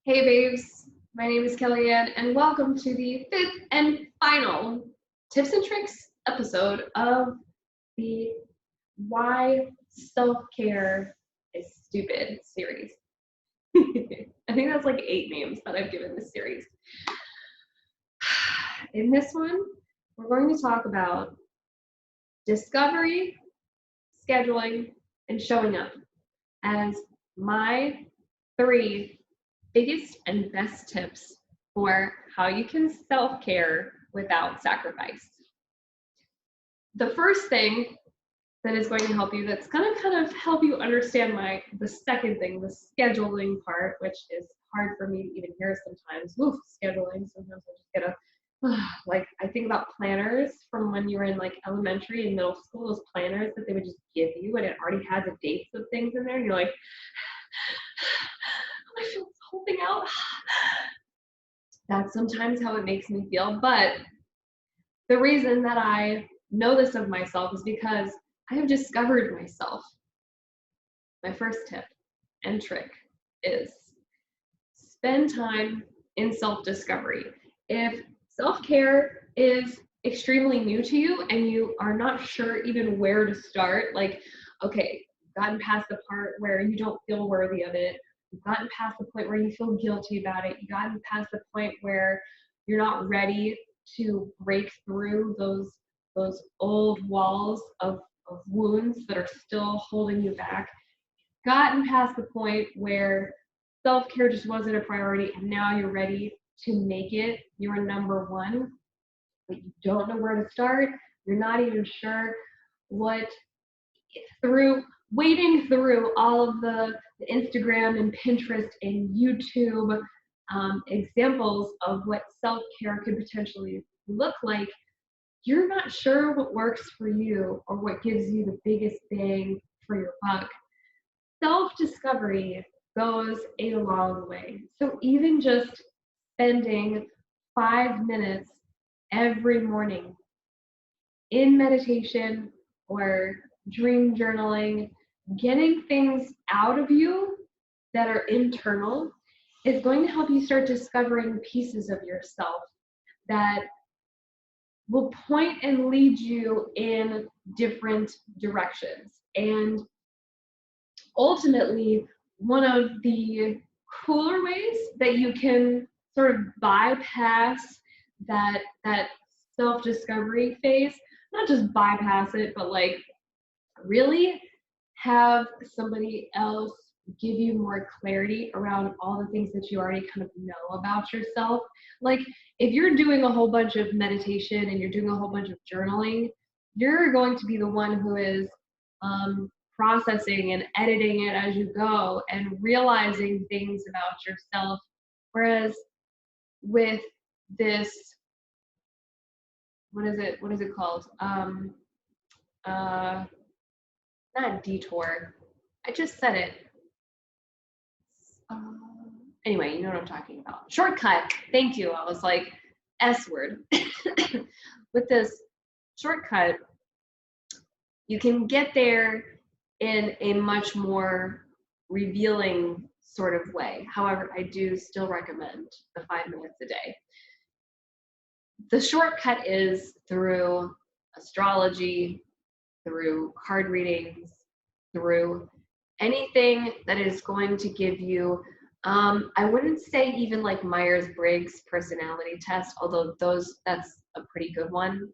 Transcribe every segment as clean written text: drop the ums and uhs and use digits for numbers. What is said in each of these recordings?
Hey babes, my name is Kellyanne and welcome to the fifth and final tips and tricks episode of the Why Self-Care is Stupid series. I think that's like 8 names that I've given this series. In this one, we're going to talk about discovery, scheduling, and showing up as my 3 biggest and best tips for how you can self-care without sacrifice. The first thing that is going to help you, that's going to kind of help you understand the second thing, the scheduling part, which is hard for me to even hear sometimes. Scheduling. Sometimes I just get like, I think about planners from when you were in like elementary and middle school, those planners that they would just give you and it already has the dates of things in there and you're like, I feel this whole thing out. That's sometimes how it makes me feel. But the reason that I know this of myself is because I have discovered myself. My first tip and trick is spend time in self-discovery. If self-care is extremely new to you and you are not sure even where to start, like, okay, you've gotten past the part where you don't feel worthy of it, you've gotten past the point where you feel guilty about it, you've gotten past the point where you're not ready to break through those old walls of wounds that are still holding you back, gotten past the point where self-care just wasn't a priority and now you're ready to make it your number one, but you don't know where to start, you're not even sure what, through wading through all of the Instagram and Pinterest and YouTube examples of what self-care could potentially look like, you're not sure what works for you or what gives you the biggest bang for your buck. Self-discovery goes a long way. So even just spending 5 minutes every morning in meditation or dream journaling, getting things out of you that are internal is going to help you start discovering pieces of yourself that will point and lead you in different directions. And ultimately, one of the cooler ways that you can sort of bypass that self-discovery phase, not just bypass it, but like really have somebody else give you more clarity around all the things that you already kind of know about yourself. Like if you're doing a whole bunch of meditation and you're doing a whole bunch of journaling, you're going to be the one who is processing and editing it as you go and realizing things about yourself. Whereas with this, what is it called? Not detour. I just said it. Anyway, you know what I'm talking about. Shortcut. Thank you. I was like, S word. With this shortcut, you can get there in a much more revealing sort of way. However, I do still recommend the 5 minutes a day. The shortcut is through astrology, through card readings, through anything that is going to give you, I wouldn't say even like Myers-Briggs personality test, although that's a pretty good one.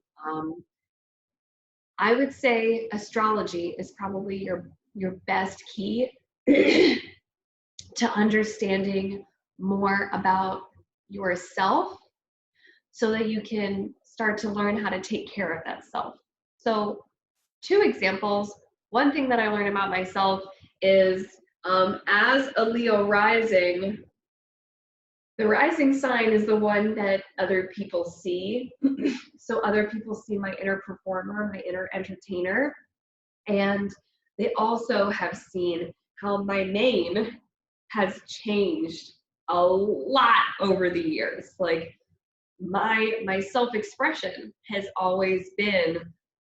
I would say astrology is probably your best key to understanding more about yourself so that you can start to learn how to take care of that self. So 2 examples. One thing that I learned about myself is as a Leo rising, the rising sign is the one that other people see. So other people see my inner performer, my inner entertainer, and they also have seen how my name has changed a lot over the years. Like my self-expression has always been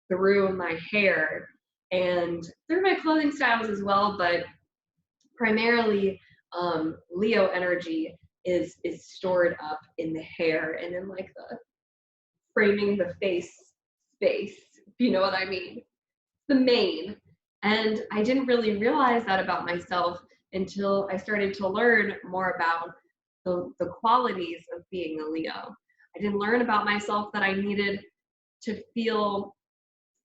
through my hair and through my clothing styles as well, but primarily Leo energy is stored up in the hair and in like the framing the face space, if you know what I mean. The mane. And I didn't really realize that about myself until I started to learn more about the qualities of being a Leo. I didn't learn about myself that I needed to feel,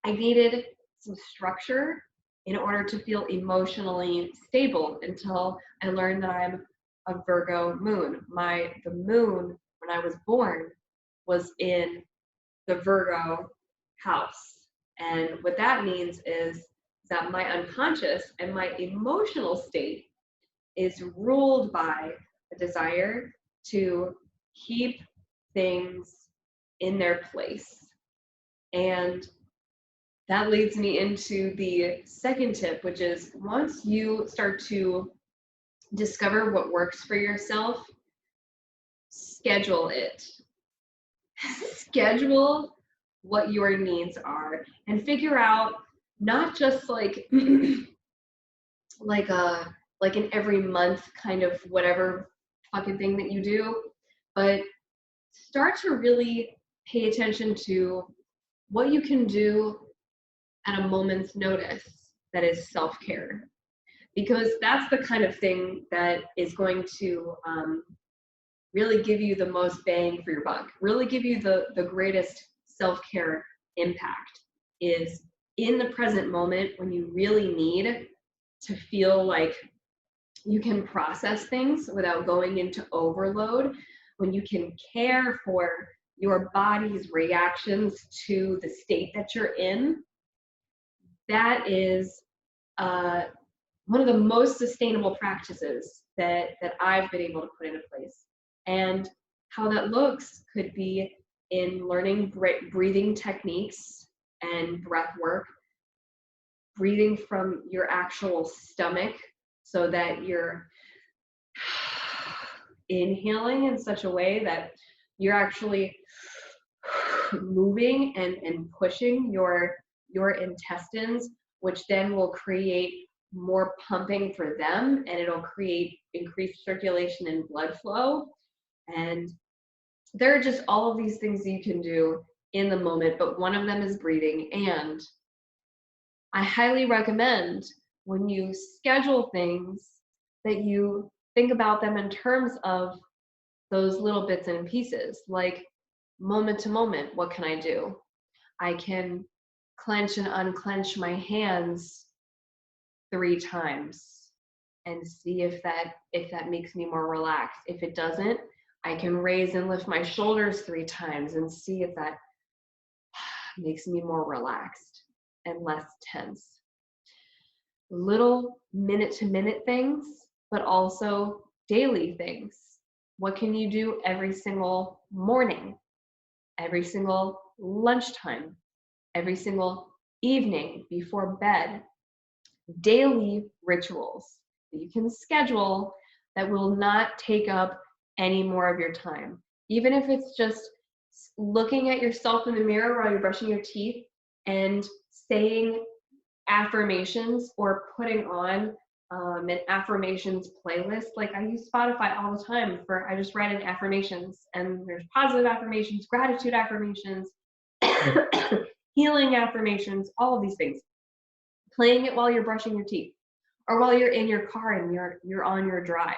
I needed some structure in order to feel emotionally stable until I learned that I'm a Virgo moon. The moon when I was born was in the Virgo house. And what that means is that my unconscious and my emotional state is ruled by a desire to keep things in their place. And that leads me into the second tip, which is once you start to discover what works for yourself, schedule it. Schedule what your needs are and figure out not just like like an every month kind of whatever fucking thing that you do, but start to really pay attention to what you can do at a moment's notice that is self-care, because that's the kind of thing that is going to really give you the most bang for your buck, really give you the greatest self-care impact, is in the present moment when you really need to feel like you can process things without going into overload, when you can care for your body's reactions to the state that you're in. That is one of the most sustainable practices that I've been able to put into place. And how that looks could be in learning breathing techniques and breath work, breathing from your actual stomach so that you're inhaling in such a way that you're actually moving and pushing your intestines, which then will create more pumping for them, and it'll create increased circulation and blood flow. And there are just all of these things that you can do in the moment, but one of them is breathing. And I highly recommend when you schedule things that you think about them in terms of those little bits and pieces, like moment to moment, what can I do? I can clench and unclench my hands 3 times and see if that makes me more relaxed. If it doesn't, I can raise and lift my shoulders 3 times and see if that makes me more relaxed and less tense. Little minute-to-minute things, but also daily things. What can you do every single morning, every single lunchtime, every single evening before bed? Daily rituals that you can schedule that will not take up any more of your time. Even if it's just looking at yourself in the mirror while you're brushing your teeth and saying affirmations, or putting on an affirmations playlist. Like I use Spotify all the time I just write in affirmations, and there's positive affirmations, gratitude affirmations, healing affirmations, all of these things. Playing it while you're brushing your teeth, or while you're in your car and you're on your drive,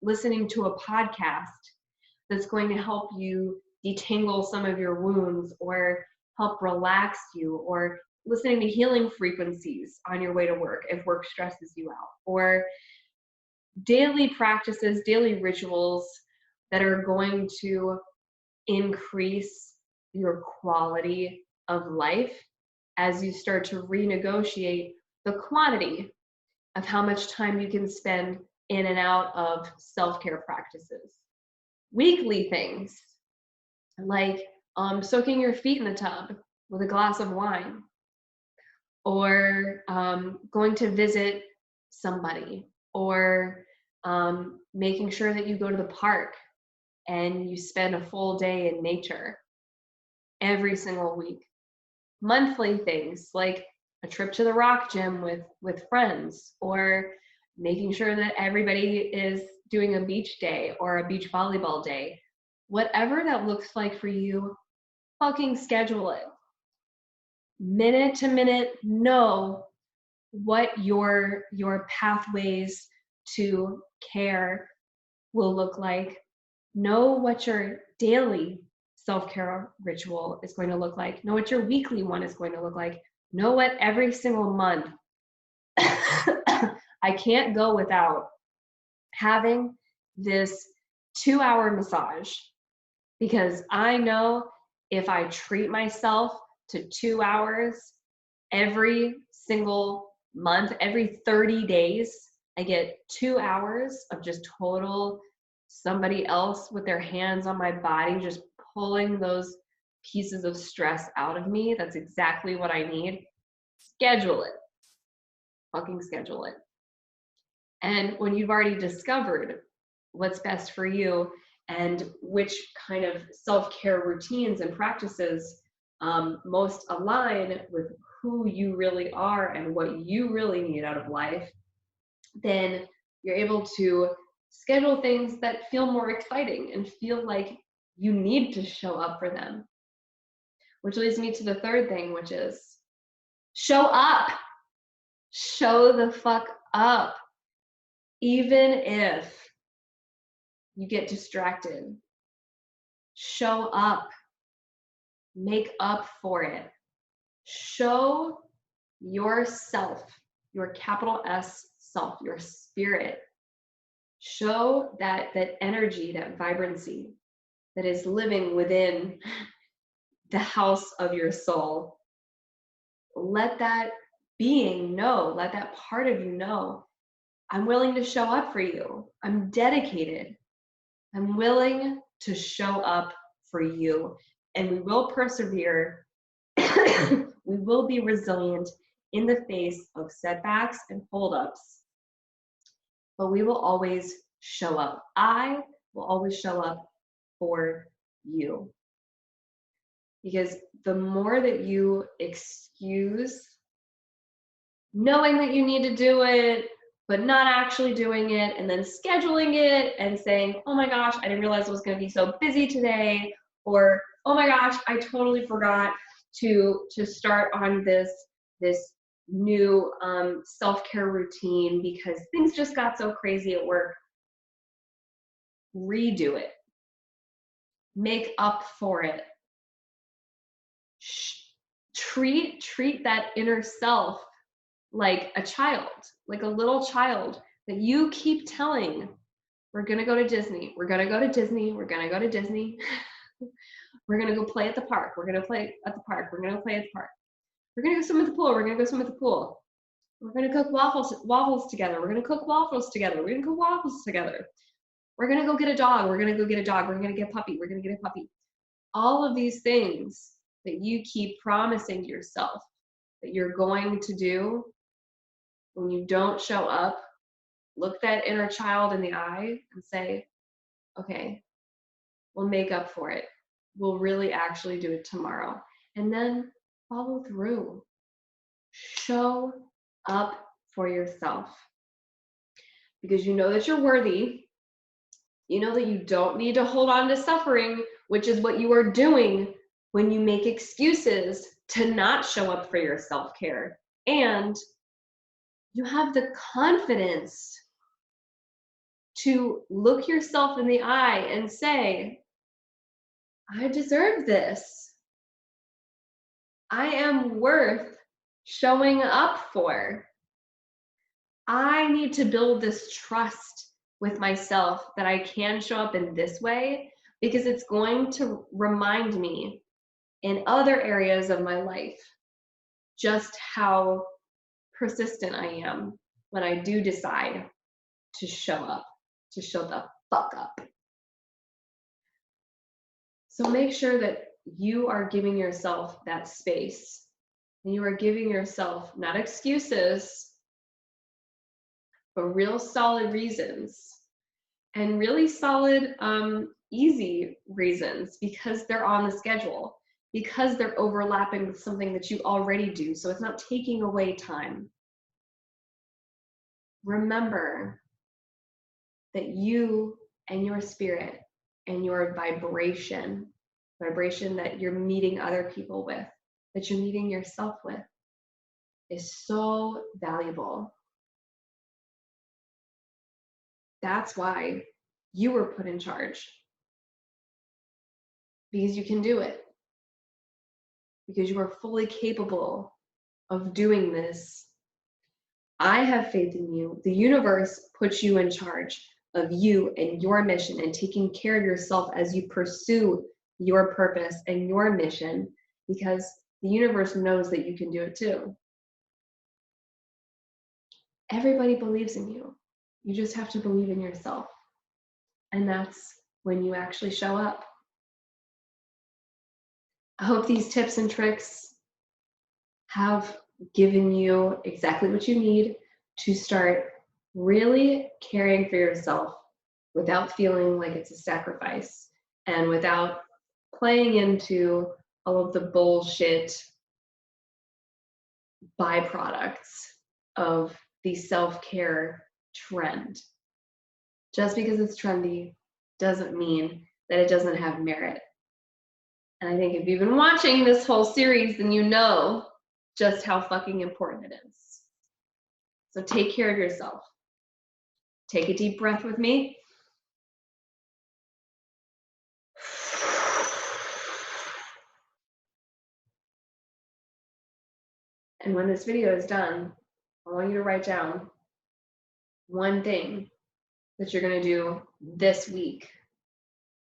listening to a podcast that's going to help you detangle some of your wounds or help relax you, or listening to healing frequencies on your way to work if work stresses you out, or daily practices, daily rituals that are going to increase your quality of life as you start to renegotiate the quantity of how much time you can spend in and out of self-care practices. Weekly things like soaking your feet in the tub with a glass of wine, or going to visit somebody, or making sure that you go to the park and you spend a full day in nature every single week. Monthly things like a trip to the rock gym with friends, or making sure that everybody is doing a beach day or a beach volleyball day. Whatever that looks like for you, fucking schedule it. Minute to minute, know what your pathways to care will look like. Know what your daily self-care ritual is going to look like. Know what your weekly one is going to look like. Know what every single month. I can't go without having this 2-hour massage, because I know if I treat myself to 2 hours every single month, every 30 days, I get 2 hours of just total somebody else with their hands on my body, just pulling those pieces of stress out of me. That's exactly what I need. Schedule it. Fucking schedule it. And when you've already discovered what's best for you and which kind of self-care routines and practices most align with who you really are and what you really need out of life, then you're able to schedule things that feel more exciting and feel like you need to show up for them. Which leads me to the third thing, which is show up. Show the fuck up. Even if you get distracted, show up. Make up for it. Show yourself, your capital S self, your spirit. Show that energy, that vibrancy that is living within the house of your soul. Let that being know, let that part of you know, I'm willing to show up for you. I'm dedicated. I'm willing to show up for you. And we will persevere. We will be resilient in the face of setbacks and holdups. But we will always show up. I will always show up for you. Because the more that you excuse knowing that you need to do it, but not actually doing it, and then scheduling it and saying, oh my gosh, I didn't realize I was going to be so busy today, or oh my gosh, I totally forgot to start on this new self-care routine because things just got so crazy at work. Redo it. Make up for it. Treat that inner self like a child, like a little child that you keep telling, we're gonna go to Disney, we're gonna go to Disney, we're gonna go to Disney, we're gonna go play at the park, we're gonna play at the park, we're gonna play at the park, we're gonna go swim at the pool, we're gonna go swim at the pool, we're gonna cook waffles together, we're gonna cook waffles together, we're gonna cook waffles together, we're gonna go get a dog, we're gonna go get a dog, we're gonna get a puppy, we're gonna get a puppy. All of these things that you keep promising yourself that you're going to do, when you don't show up, look that inner child in the eye and say, okay, we'll make up for it. We'll really actually do it tomorrow. And then follow through. Show up for yourself. Because you know that you're worthy. You know that you don't need to hold on to suffering, which is what you are doing when you make excuses to not show up for your self-care. And you have the confidence to look yourself in the eye and say, I deserve this. I am worth showing up for. I need to build this trust with myself that I can show up in this way, because it's going to remind me in other areas of my life just how persistent I am when I do decide to show up, to show the fuck up. So make sure that you are giving yourself that space, and you are giving yourself not excuses, but real solid reasons, and really solid, easy reasons, because they're on the schedule, because they're overlapping with something that you already do, so it's not taking away time. Remember that you and your spirit and your vibration that you're meeting other people with, that you're meeting yourself with, is so valuable. That's why you were put in charge. Because you can do it. Because you are fully capable of doing this. I have faith in you. The universe puts you in charge of you and your mission and taking care of yourself as you pursue your purpose and your mission, because the universe knows that you can do it too. Everybody believes in you. You just have to believe in yourself. And that's when you actually show up. I hope these tips and tricks have given you exactly what you need to start really caring for yourself without feeling like it's a sacrifice and without playing into all of the bullshit byproducts of the self-care trend. Just because it's trendy doesn't mean that it doesn't have merit. And I think if you've been watching this whole series, then you know just how fucking important it is. So take care of yourself. Take a deep breath with me. And when this video is done, I want you to write down one thing that you're going to do this week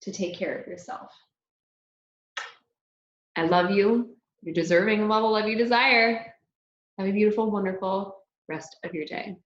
to take care of yourself. I love you. You're deserving of all the love you desire. Have a beautiful, wonderful rest of your day.